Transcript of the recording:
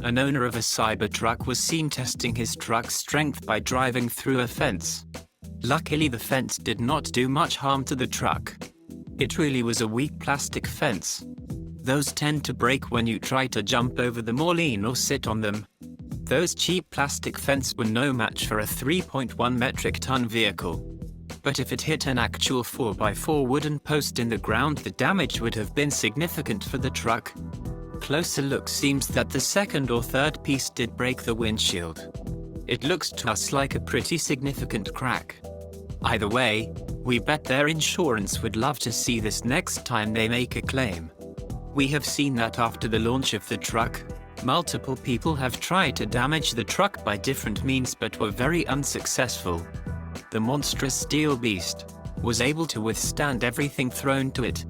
An owner of a Cybertruck was seen testing his truck's strength by driving through a fence. Luckily, the fence did not do much harm to the truck. It really was a weak plastic fence. Those tend to break when you try to jump over them or lean or sit on them. Those cheap plastic fences were no match for a 3.1 metric ton vehicle. But if it hit an actual 4x4 wooden post in the ground, the damage would have been significant for the truck. Closer look seems that the second or third piece did break the windshield. It looks to us like a pretty significant crack. Either way, we bet their insurance would love to see this next time they make a claim. We have seen that after the launch of the truck, multiple people have tried to damage the truck by different means but were very unsuccessful. The monstrous steel beast was able to withstand everything thrown to it,